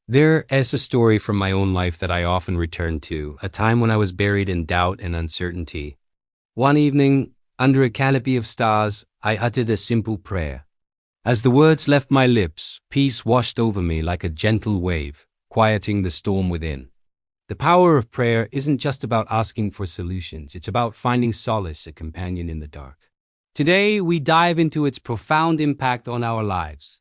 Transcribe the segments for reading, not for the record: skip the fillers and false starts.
There is a story from my own life that I often return to, a time when I was buried in doubt and uncertainty. One evening, under a canopy of stars, I uttered a simple prayer. As the words left my lips, peace washed over me like a gentle wave, quieting the storm within. The power of prayer isn't just about asking for solutions, it's about finding solace, a companion in the dark. Today, we dive into its profound impact on our lives.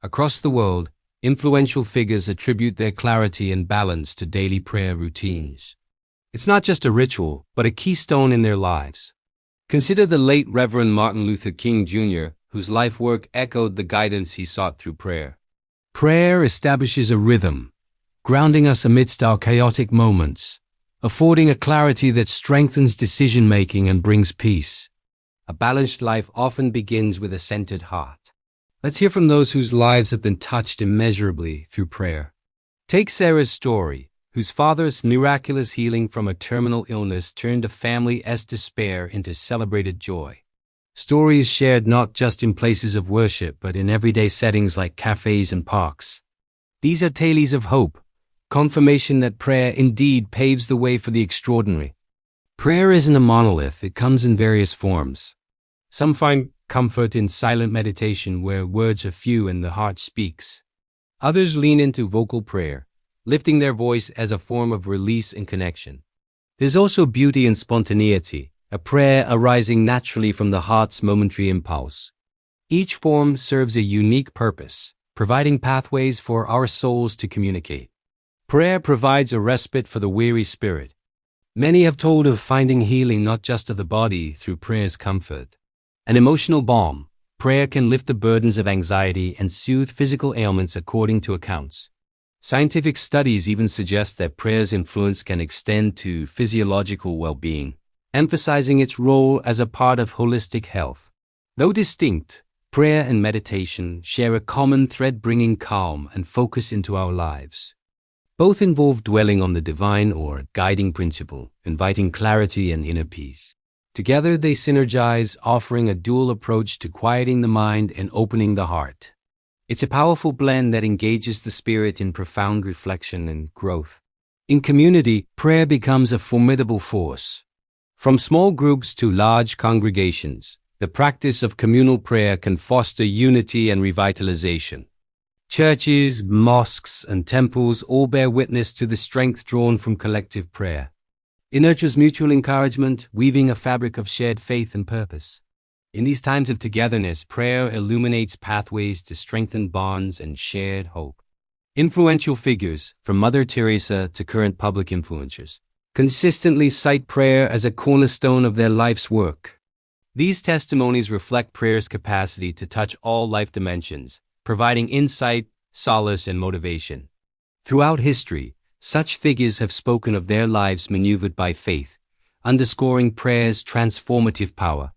Across the world, influential figures attribute their clarity and balance to daily prayer routines. It's not just a ritual, but a keystone in their lives. Consider the late Reverend Martin Luther King Jr., whose life work echoed the guidance he sought through prayer. Prayer establishes a rhythm, grounding us amidst our chaotic moments, affording a clarity that strengthens decision-making and brings peace. A balanced life often begins with a centered heart. Let's hear from those whose lives have been touched immeasurably through prayer. Take Sarah's story, whose father's miraculous healing from a terminal illness turned a family's despair into celebrated joy. Stories shared not just in places of worship, but in everyday settings like cafes and parks. These are tales of hope, confirmation that prayer indeed paves the way for the extraordinary. Prayer isn't a monolith, it comes in various forms. Some find comfort in silent meditation where words are few and the heart speaks. Others lean into vocal prayer, lifting their voice as a form of release and connection. There's also beauty in spontaneity, a prayer arising naturally from the heart's momentary impulse. Each form serves a unique purpose, providing pathways for our souls to communicate. Prayer provides a respite for the weary spirit. Many have told of finding healing not just of the body through prayer's comfort. An emotional balm, prayer can lift the burdens of anxiety and soothe physical ailments according to accounts. Scientific studies even suggest that prayer's influence can extend to physiological well-being, emphasizing its role as a part of holistic health. Though distinct, prayer and meditation share a common thread, bringing calm and focus into our lives. Both involve dwelling on the divine or guiding principle, inviting clarity and inner peace. Together they synergize, offering a dual approach to quieting the mind and opening the heart. It's a powerful blend that engages the spirit in profound reflection and growth. In community, prayer becomes a formidable force. From small groups to large congregations, the practice of communal prayer can foster unity and revitalization. Churches, mosques, and temples all bear witness to the strength drawn from collective prayer. It nurtures mutual encouragement, weaving a fabric of shared faith and purpose. In these times of togetherness, prayer illuminates pathways to strengthen bonds and shared hope. Influential figures, from Mother Teresa to current public influencers, consistently cite prayer as a cornerstone of their life's work. These testimonies reflect prayer's capacity to touch all life dimensions, providing insight, solace, and motivation. Throughout history, such figures have spoken of their lives maneuvered by faith, underscoring prayer's transformative power.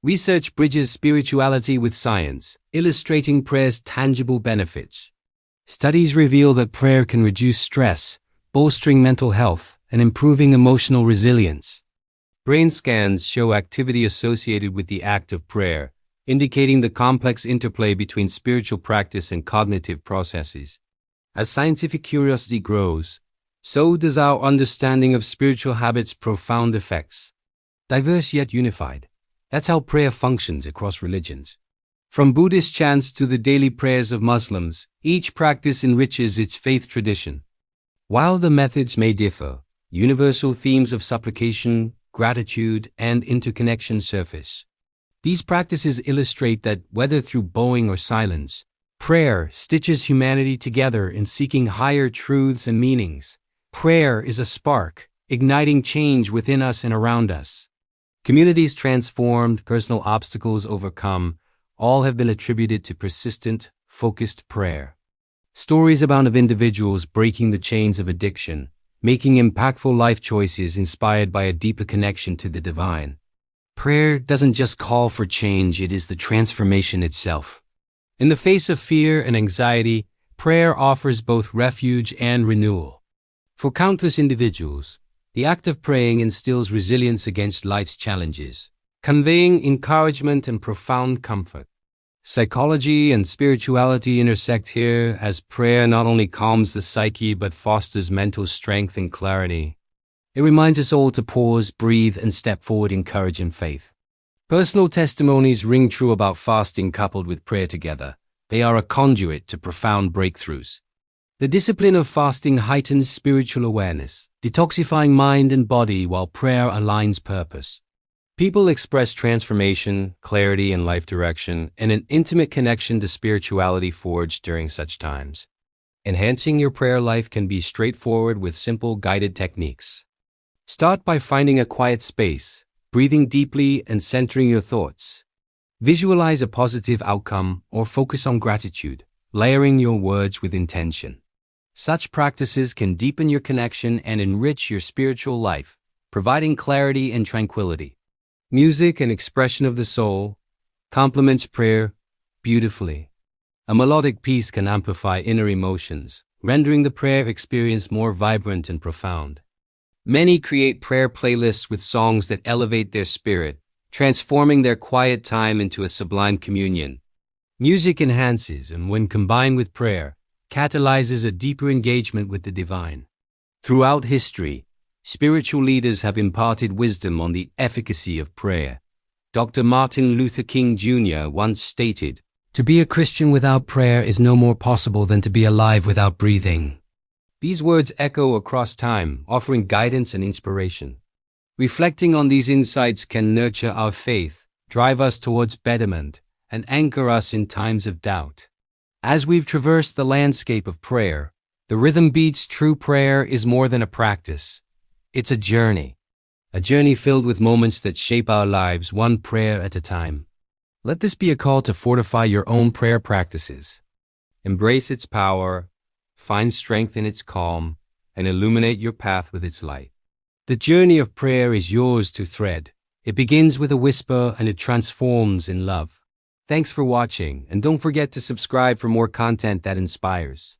Research bridges spirituality with science, illustrating prayer's tangible benefits. Studies reveal that prayer can reduce stress, bolstering mental health, and improving emotional resilience. Brain scans show activity associated with the act of prayer, indicating the complex interplay between spiritual practice and cognitive processes. As scientific curiosity grows, so does our understanding of spiritual habits' profound effects. Diverse yet unified. That's how prayer functions across religions. From Buddhist chants to the daily prayers of Muslims, each practice enriches its faith tradition. While the methods may differ, universal themes of supplication, gratitude, and interconnection surface. These practices illustrate that, whether through bowing or silence, prayer stitches humanity together in seeking higher truths and meanings. Prayer is a spark, igniting change within us and around us. Communities transformed, personal obstacles overcome, all have been attributed to persistent, focused prayer. Stories abound of individuals breaking the chains of addiction, making impactful life choices inspired by a deeper connection to the divine. Prayer doesn't just call for change, it is the transformation itself. In the face of fear and anxiety, prayer offers both refuge and renewal. For countless individuals, the act of praying instills resilience against life's challenges, conveying encouragement and profound comfort. Psychology and spirituality intersect here, as prayer not only calms the psyche but fosters mental strength and clarity. It reminds us all to pause, breathe, and step forward in courage and faith. Personal testimonies ring true about fasting coupled with prayer together. They are a conduit to profound breakthroughs. The discipline of fasting heightens spiritual awareness, detoxifying mind and body while prayer aligns purpose. People express transformation, clarity, and life direction, and an intimate connection to spirituality forged during such times. Enhancing your prayer life can be straightforward with simple guided techniques. Start by finding a quiet space, breathing deeply, and centering your thoughts. Visualize a positive outcome or focus on gratitude, layering your words with intention. Such practices can deepen your connection and enrich your spiritual life, providing clarity and tranquility. Music and expression of the soul complements prayer beautifully. A melodic piece can amplify inner emotions, rendering the prayer experience more vibrant and profound. Many create prayer playlists with songs that elevate their spirit, transforming their quiet time into a sublime communion. Music enhances and, when combined with prayer, catalyzes a deeper engagement with the divine. Throughout history, spiritual leaders have imparted wisdom on the efficacy of prayer. Dr. Martin Luther King Jr. once stated, "To be a Christian without prayer is no more possible than to be alive without breathing." These words echo across time, offering guidance and inspiration. Reflecting on these insights can nurture our faith, drive us towards betterment, and anchor us in times of doubt. As we've traversed the landscape of prayer, the rhythm beats true prayer is more than a practice. It's a journey filled with moments that shape our lives one prayer at a time. Let this be a call to fortify your own prayer practices. Embrace its power, find strength in its calm, and illuminate your path with its light. The journey of prayer is yours to thread. It begins with a whisper and it transforms in love. Thanks for watching, and don't forget to subscribe for more content that inspires.